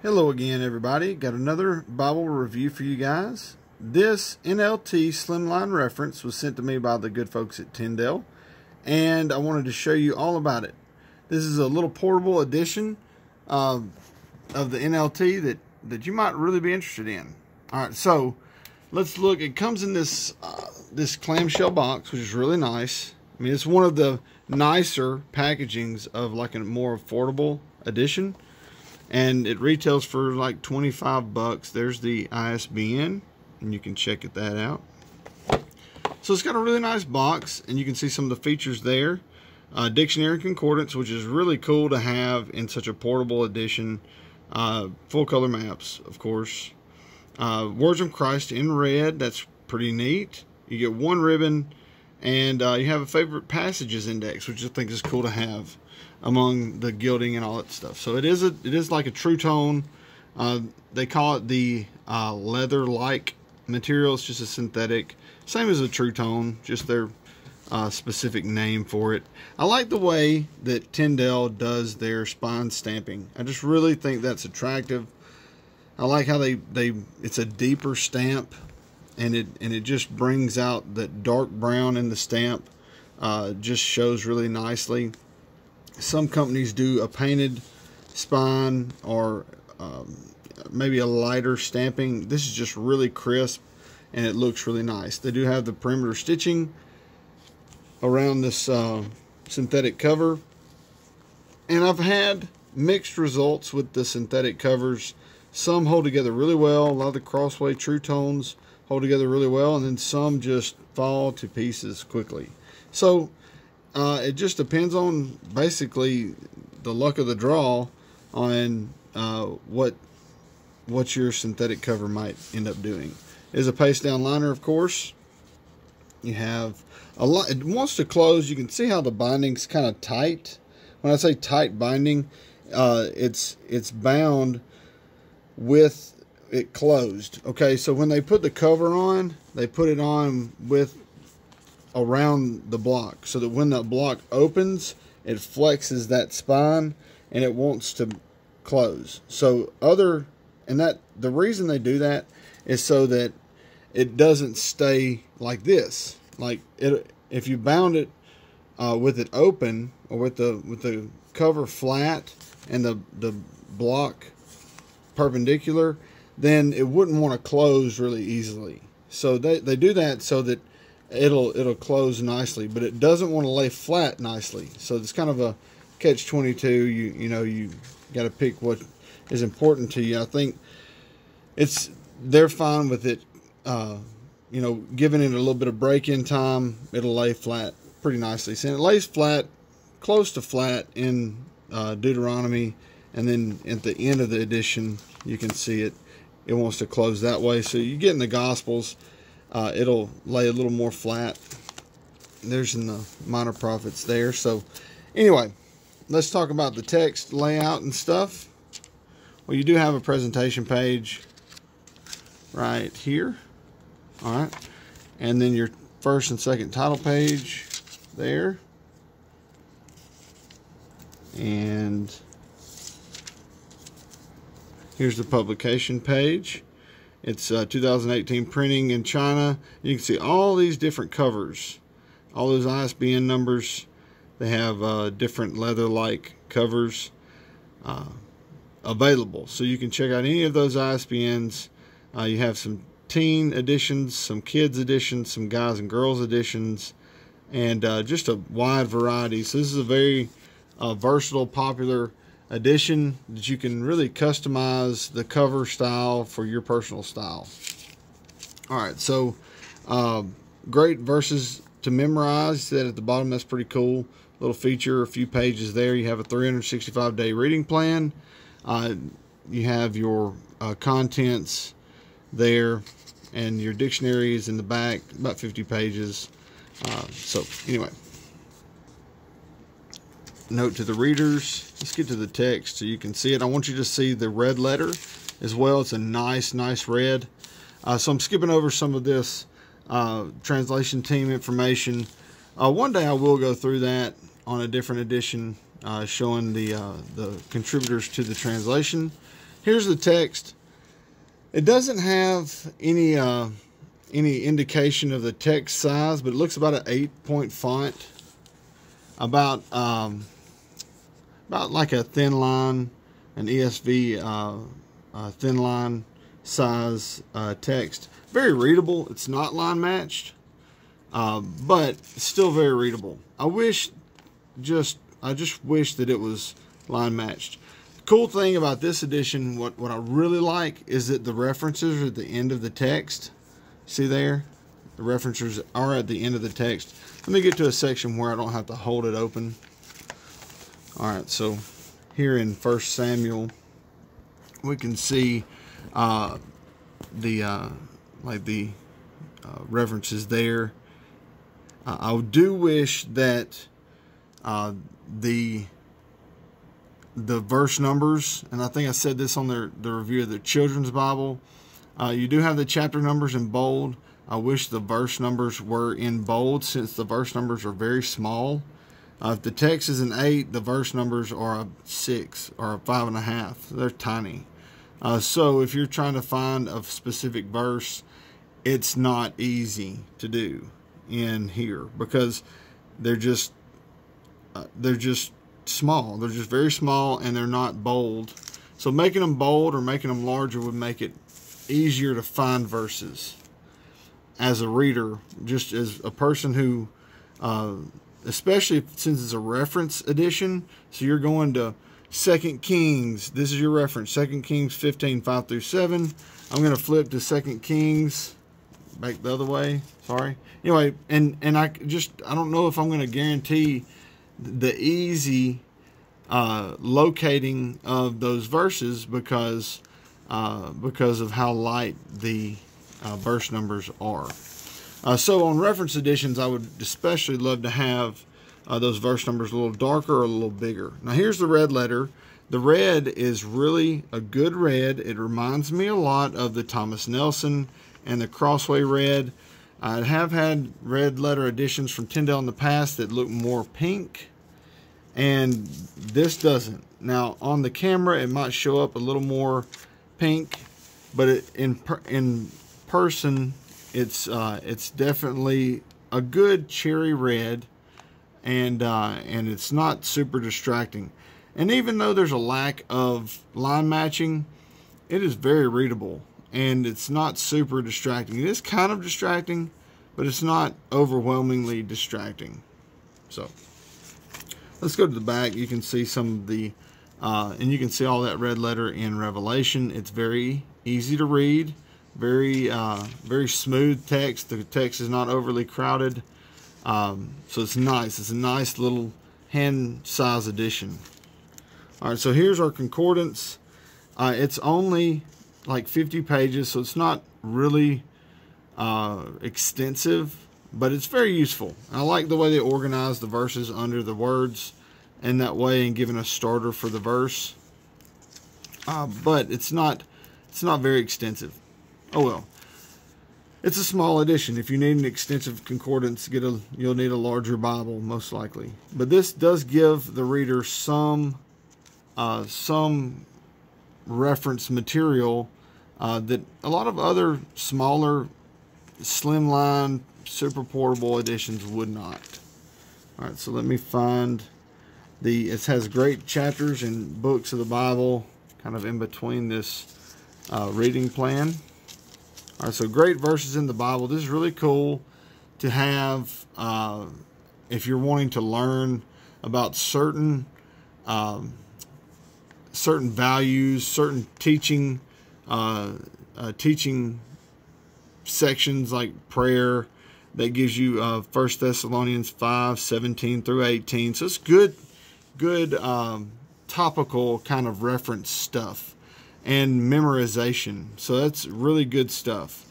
Hello again, everybody. Got another Bible review for you guys. This NLT Slimline reference was sent to me by the good folks at Tyndale, and I wanted to show you all about it. This is a little portable edition of the NLT that you might really be interested in. All right, so let's look. It comes in this this clamshell box, which is really nice. I mean, it's one of the nicer packagings of like a more affordable edition. And it retails for like 25 bucks. There's the ISBN, and you can check that out. So it's got a really nice box, and you can see some of the features there. Dictionary and Concordance, which is really cool to have in such a portable edition. Full color maps, of course. Words of Christ in red, that's pretty neat. You get one ribbon, and you have a favorite passages index, which I think is cool to have among the gilding and all that stuff. So it is like a true tone. They call it the LeatherLike material. It's just a synthetic, same as a true tone, just their specific name for it. I like the way that Tyndale does their spine stamping. I just really think that's attractive. I like how it's a deeper stamp, and it just brings out that dark brown in the stamp. Just shows really nicely. Some companies do a painted spine or maybe a lighter stamping. This is just really crisp, and it looks really nice. They do have the perimeter stitching around this synthetic cover, and I've had mixed results with the synthetic covers. Some hold together really well. A lot of the Crossway True Tones hold together really well, and then some just fall to pieces quickly. So it just depends on basically the luck of the draw on what your synthetic cover might end up doing. There's a paste down liner, of course. You have a lot. It wants to close. You can see how the binding's kind of tight. When I say tight binding, it's bound with it closed. Okay, so when they put the cover on, they put it on with around the block, so that when the block opens, it flexes that spine and it wants to close. So the reason they do that is so that it doesn't stay like this. Like if you bound it with it open, or with the cover flat and the block perpendicular, then it wouldn't want to close really easily. So they do that so that it'll close nicely, but it doesn't want to lay flat nicely. So it's kind of a catch-22. You got to pick what is important to you. I think they're fine with it. Giving it a little bit of break-in time, it'll lay flat pretty nicely. So it lays flat, close to flat in Deuteronomy, and then at the end of the edition, you can see it wants to close that way. So you get in the Gospels, it'll lay a little more flat. There's in the Minor Prophets there. So anyway, let's talk about the text layout and stuff. Well, you do have a presentation page right here. All right, and then your first and second title page there, and here's the publication page. It's 2018 printing in China. You can see all these different covers, all those ISBN numbers. They have different LeatherLike covers available, so you can check out any of those ISBNs. You have some teen editions, some kids editions, some guys and girls editions, and just a wide variety. So this is a very versatile, popular edition that you can really customize the cover style for your personal style. All right, so great verses to memorize. That at the bottom, that's pretty cool. Little feature, a few pages there. You have a 365-day reading plan. You have your contents there, and your dictionary is in the back, about 50 pages. So anyway, note to the readers. Let's get to the text so you can see it. I want you to see the red letter as well. It's a nice red. So I'm skipping over some of this translation team information. One day I will go through that on a different edition, showing the contributors to the translation here's the text. It doesn't have any indication of the text size, but it looks about an 8-point font, about like a thin line, an ESV thin line size text. Very readable. It's not line matched, but still very readable. I just wish that it was line matched. The cool thing about this edition, what I really like, is that the references are at the end of the text. See there? The references are at the end of the text. Let me get to a section where I don't have to hold it open. Alright, so here in 1 Samuel, we can see the references there. I do wish that the verse numbers, and I think I said this on the review of the Children's Bible, you do have the chapter numbers in bold. I wish the verse numbers were in bold, since the verse numbers are very small. If the text is an 8, the verse numbers are a 6 or a 5.5. They're tiny. So if you're trying to find a specific verse, it's not easy to do in here, because they're just small. They're just very small, and they're not bold. So making them bold or making them larger would make it easier to find verses as a reader, just as a person who, especially since it's a reference edition. So you're going to 2 Kings. This is your reference, 2 Kings 15, 5 through 7. I'm going to flip to 2 Kings, back the other way, sorry. Anyway, and I don't know if I'm going to guarantee the easy locating of those verses, because of how light the verse numbers are. So on reference editions, I would especially love to have those verse numbers a little darker or a little bigger. Now here's the red letter. The red is really a good red. It reminds me a lot of the Thomas Nelson and the Crossway red. I have had red letter editions from Tyndale in the past that look more pink, and this doesn't. Now on the camera it might show up a little more pink, but in person it's definitely a good cherry red, and it's not super distracting. And even though there's a lack of line matching, it is very readable, and it's not super distracting. It is kind of distracting, but it's not overwhelmingly distracting. So let's go to the back. You can see some of the and you can see all that red letter in Revelation. It's very easy to read, very smooth text. The text is not overly crowded, so it's nice. It's a nice little hand size edition. All right, so here's our concordance. It's only like 50 pages, so it's not really extensive, but it's very useful. I like the way they organize the verses under the words in that way, and giving a starter for the verse. But it's not very extensive. Oh well. It's a small edition. If you need an extensive concordance, you'll need a larger Bible, most likely. But this does give the reader some reference material that a lot of other smaller slimline super portable editions would not. All right, so let me find it has great chapters and books of the Bible kind of in between this reading plan. All right, so great verses in the Bible. This is really cool to have if you're wanting to learn about certain values, certain teaching sections like prayer. That gives you 1 Thessalonians 5, 17 through 18. So it's good topical kind of reference stuff and memorization. So that's really good stuff.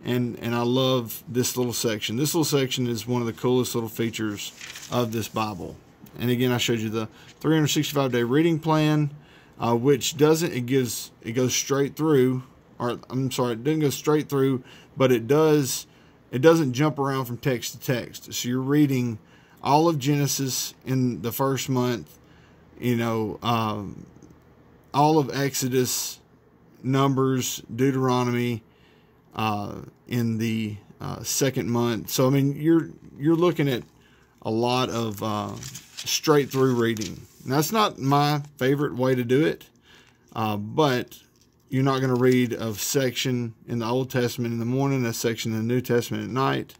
And I love this little section. This little section is one of the coolest little features of this Bible. And again, I showed you the 365-day reading plan, which it goes straight through. Or I'm sorry, it doesn't go straight through, but it doesn't jump around from text to text. So you're reading all of Genesis in the first month, all of Exodus Numbers, Deuteronomy in the second month. So I mean, you're looking at a lot of straight through reading. Now, that's not my favorite way to do it, but you're not going to read a section in the Old Testament in the morning, a section in the New Testament at night.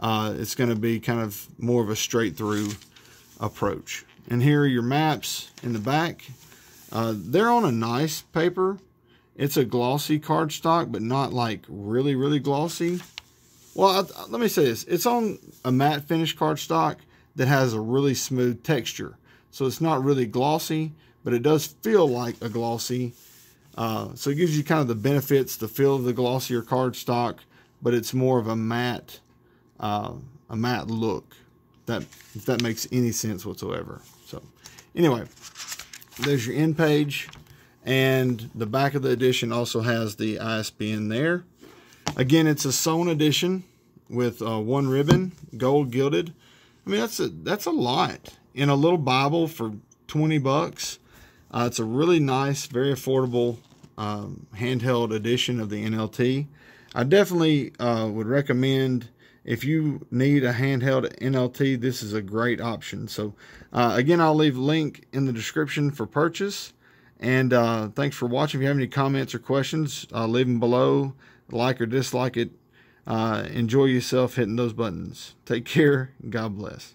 It's going to be kind of more of a straight through approach. And here are your maps in the back. They're on a nice paper. It's a glossy cardstock, but not like really, really glossy. Well, let me say this. It's on a matte finish cardstock that has a really smooth texture. So it's not really glossy, but it does feel like a glossy. So it gives you kind of the benefits, the feel of the glossier cardstock, but it's more of a matte look. If that makes any sense whatsoever. So anyway, there's your end page, and the back of the edition also has the ISBN there. Again, it's a sewn edition with one ribbon, gold gilded. I mean, that's a lot in a little Bible for 20 bucks. It's a really nice, very affordable handheld edition of the NLT. I definitely would recommend, if you need a handheld NLT, this is a great option. So again, I'll leave a link in the description for purchase. And thanks for watching. If you have any comments or questions, leave them below. Like or dislike it. Enjoy yourself hitting those buttons. Take care. God bless.